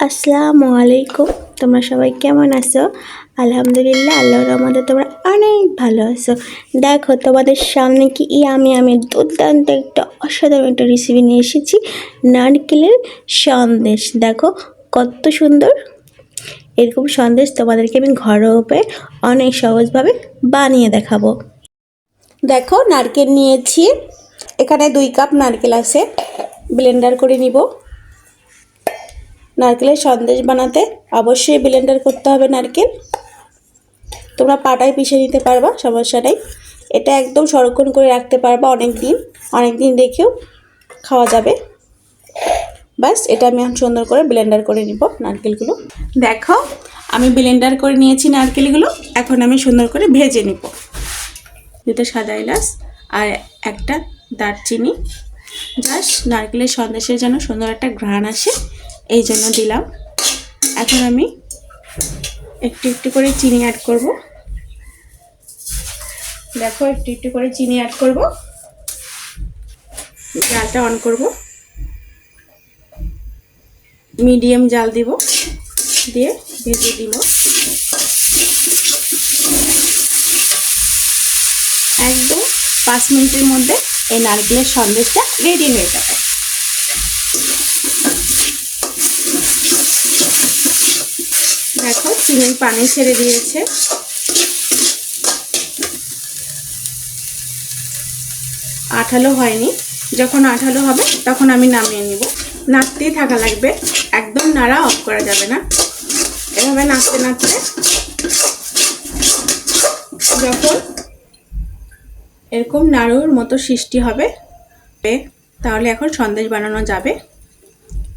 আসসালামু আলাইকুম। তোমরা সবাই কেমন আছো? আলহামদুলিল্লাহ, আল্লাহর রহমতে তোমরা অনেক ভালো আছো। দেখো তোমাদের সামনে কি আমি দুর্দান্ত একটা অসাধারণ একটা রেসিপি নিয়ে এসেছি, নারকেলের সন্দেশ। দেখো কত সুন্দর। এরকম সন্দেশ তোমাদেরকে আমি ঘরোয়া উপায়ে অনেক সহজভাবে বানিয়ে দেখাবো। দেখো নারকেল নিয়েছি, এখানে 2 কাপ নারকেল আছে, ব্লেন্ডার করে নিব। নারকেলের সন্দেশ বানাতে অবশ্যই ব্লেন্ডার করতে হবে নারকেল। তোমরা পাটায় পিষে নিতে পারবা, সমস্যা নেই। এটা একদম সংরক্ষণ করে রাখতে পারবা অনেক দিন রেখেও খাওয়া যাবে। বাস এটা আমি সুন্দর করে ব্লেন্ডার করে নিব নারকেলগুলো। দেখো আমি ব্লেন্ডার করে নিয়েছি নারকেলগুলো, এখন আমি সুন্দর করে ভেজে নিব। 2টা সাদা এলাচ আর একটা দারচিনি, জাস্ট নারকেলের সন্দেশের জন্য সুন্দর একটা ঘ্রাণ আসে এই জন্য দিলাম। এখন আমি একটু একটু করে চিনি অ্যাড করব। দেখো একটু একটু করে চিনি অ্যাড করব। জালটা অন করব, মিডিয়াম জাল দিব, দিয়ে ভেজে দিব। একদম 5 মিনিটের মধ্যে এই নারকেলের সন্দেশটা রেডি হয়ে যাবে। দেখো চিনির পানি ছেড়ে দিয়েছে। আঠালো হয়নি, যখন আঠালো হবে তখন আমি নামিয়ে নিব। নাড়তেই থাকা লাগবে, একদম নাড়া অফ করা যাবে না। এভাবে নাড়তে নাড়তে যখন এরকম নাড়ুর মতো সৃষ্টি হবে তাহলে এখন সন্দেশ বানানো যাবে।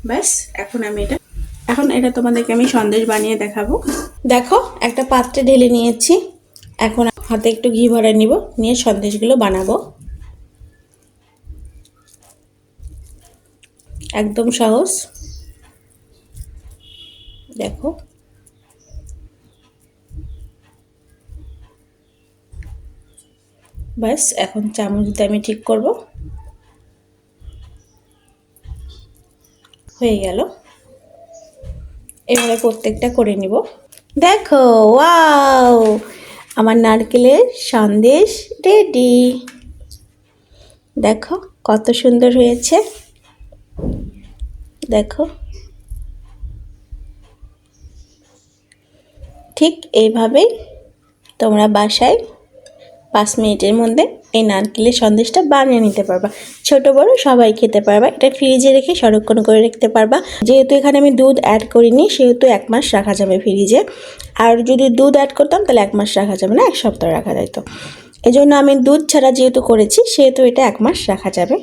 ব্যাস এখন এটা তোমাদেরকে আমি সন্দেশ বানিয়ে দেখাবো। দেখো একটা পাত্রে ঢেলে নিয়েছি, এখন হাতে একটু ঘি ভরে নিব, নিয়ে সন্দেশগুলো বানাবো। একদম সহজ। দেখো ব্যাস এখন চামচ দিয়ে আমি ঠিক করব, হয়ে গেল। এভাবে প্রত্যেকটা করে নিব। দেখো ওয়াও, আমার নারকেলের সন্দেশ রেডি। দেখো কত সুন্দর হয়েছে। দেখো ঠিক এইভাবেই তোমরা বাসায় 5 মিনিটের মধ্যে এই নারকেলের সন্দেশটা বানিয়ে নিতে পারবা। ছোট বড় সবাই খেতে পারবা। এটা ফ্রিজে রেখে সংরক্ষণ করে রাখতে পারবা। যেহেতু এখানে আমি দুধ অ্যাড করিনি সেহেতু 1 মাস রাখা যাবে ফ্রিজে। আর যদি দুধ অ্যাড করতাম তাহলে 1 মাস রাখা যাবে না, 1 সপ্তাহ রাখা যেত। এজন্য আমি দুধ ছাড়া যেহেতু করেছি সেহেতু এটা 1 মাস রাখা যাবে।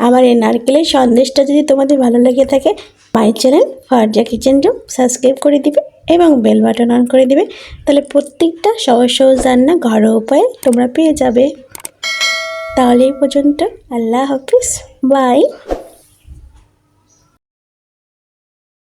আমার এই নারকেলের সন্দেশটা যদি তোমাদের ভালো লেগে থাকে, my channel Farza kitchen room subscribe করে দিবে এবং বেল বাটন অন করে দিবে, তাহলে প্রত্যেকটা সহজ সহজ রান্না ঘরোয়া উপায়ে তোমরা পেয়ে যাবে। তাহলে এই পর্যন্ত, আল্লাহ হাফিজ, বাই।